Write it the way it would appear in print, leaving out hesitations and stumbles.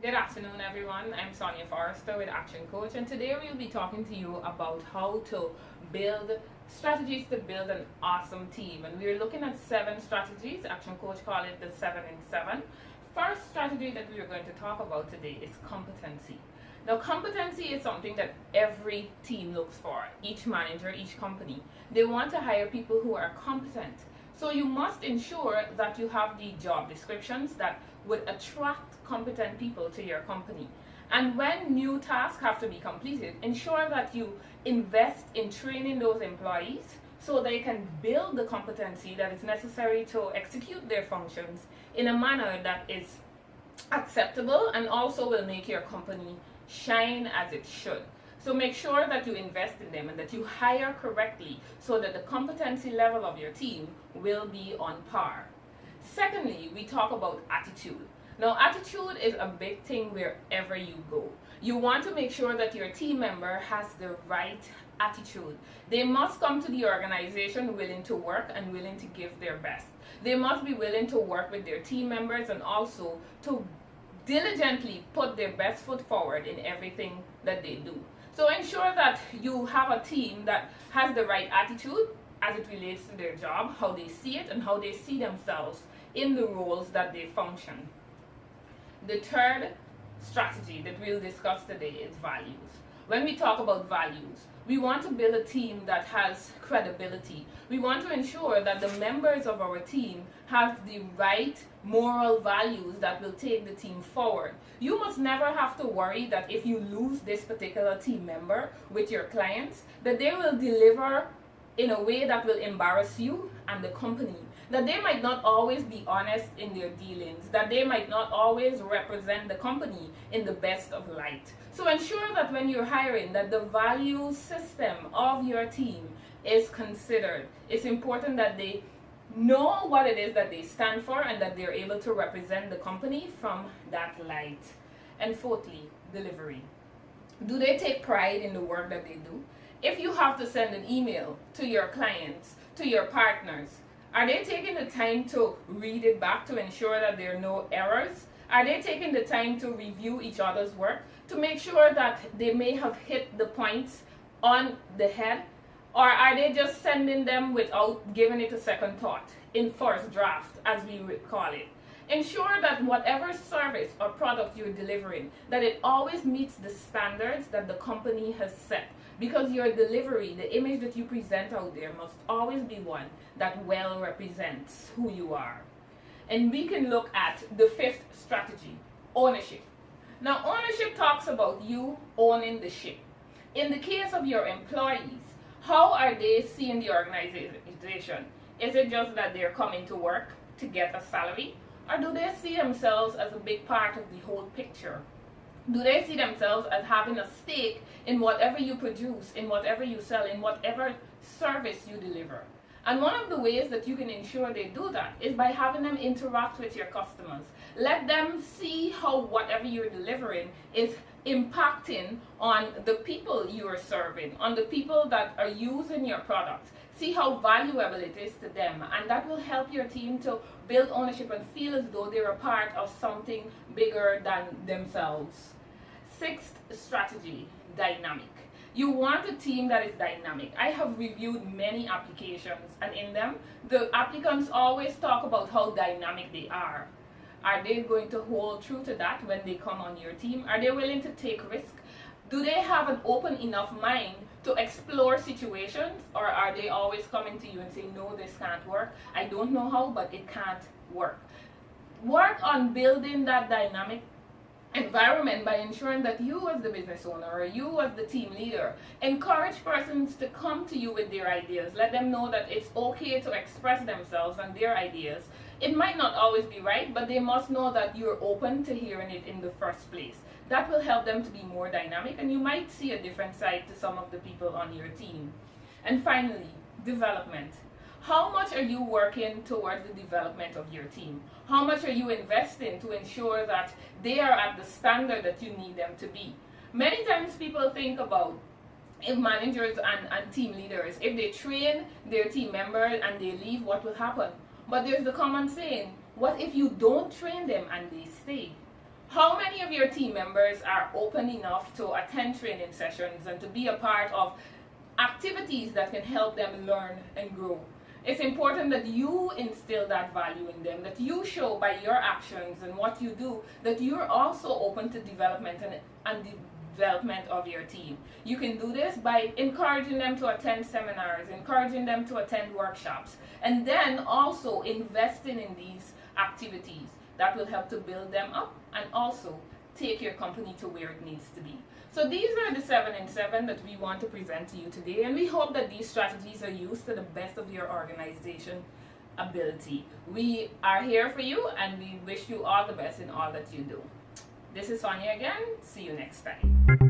Good afternoon, everyone. I'm Sonya Forrester with ActionCOACH, and today we'll be talking to you about how to build strategies to build an awesome team. And we're looking at 7 strategies. ActionCOACH call it the 7 in 7. First strategy that we are going to talk about today is competency. Now, competency is something that every team looks for. Each manager, each company, they want to hire people who are competent. So you must ensure that you have the job descriptions that would attract competent people to your company. And when new tasks have to be completed, ensure that you invest in training those employees so they can build the competency that is necessary to execute their functions in a manner that is acceptable and also will make your company shine as it should. So make sure that you invest in them and that you hire correctly so that the competency level of your team will be on par. Secondly, we talk about attitude. Now, attitude is a big thing wherever you go. You want to make sure that your team member has the right attitude. They must come to the organization willing to work and willing to give their best. They must be willing to work with their team members and also to diligently put their best foot forward in everything that they do. So ensure that you have a team that has the right attitude as it relates to their job, how they see it, and how they see themselves in the roles that they function. The third strategy that we'll discuss today is values. When we talk about values, we want to build a team that has credibility. We want to ensure that the members of our team have the right moral values that will take the team forward. You must never have to worry that if you lose this particular team member with your clients, that they will deliver in a way that will embarrass you and the company. That they might not always be honest in their dealings, that they might not always represent the company in the best of light. So ensure that when you're hiring, that the value system of your team is considered. It's important that they know what it is that they stand for and that they're able to represent the company from that light. And fourthly, delivery. Do they take pride in the work that they do? If you have to send an email to your clients, to your partners, are they taking the time to read it back to ensure that there are no errors? Are they taking the time to review each other's work to make sure that they may have hit the points on the head? Or are they just sending them without giving it a second thought, in first draft, as we would call it? Ensure that whatever service or product you're delivering, that it always meets the standards that the company has set. Because your delivery, the image that you present out there, must always be one that well represents who you are. And we can look at the 5th strategy, ownership. Now, ownership talks about you owning the ship. In the case of your employees, how are they seeing the organization? Is it just that they're coming to work to get a salary? Or do they see themselves as a big part of the whole picture? Do they see themselves as having a stake in whatever you produce, in whatever you sell, in whatever service you deliver? And one of the ways that you can ensure they do that is by having them interact with your customers. Let them see how whatever you're delivering is impacting on the people you are serving, on the people that are using your products. See how valuable it is to them, and that will help your team to build ownership and feel as though they're a part of something bigger than themselves. 6th strategy, dynamic. You want a team that is dynamic. I have reviewed many applications, and in them, the applicants always talk about how dynamic they are. Are they going to hold true to that when they come on your team? Are they willing to take risks? Do they have an open enough mind to explore situations, or are they always coming to you and saying, no, this can't work, I don't know how, but it can't work? Work on building that dynamic environment by ensuring that you as the business owner or you as the team leader encourage persons to come to you with their ideas. Let them know that it's okay to express themselves and their ideas. It might not always be right, but they must know that you're open to hearing it in the first place. That will help them to be more dynamic, and you might see a different side to some of the people on your team. And finally, development. How much are you working towards the development of your team? How much are you investing to ensure that they are at the standard that you need them to be? Many times people think about if managers and team leaders, if they train their team members and they leave, what will happen? But there's the common saying, what if you don't train them and they stay? How many of your team members are open enough to attend training sessions and to be a part of activities that can help them learn and grow? It's important that you instill that value in them, that you show by your actions and what you do that you're also open to development and development of your team. You can do this by encouraging them to attend seminars, encouraging them to attend workshops, and then also investing in these activities that will help to build them up and also take your company to where it needs to be. So these are the 7 and 7 that we want to present to you today, and we hope that these strategies are used to the best of your organization ability. We are here for you, and we wish you all the best in all that you do. This is Sonya again. See you next time.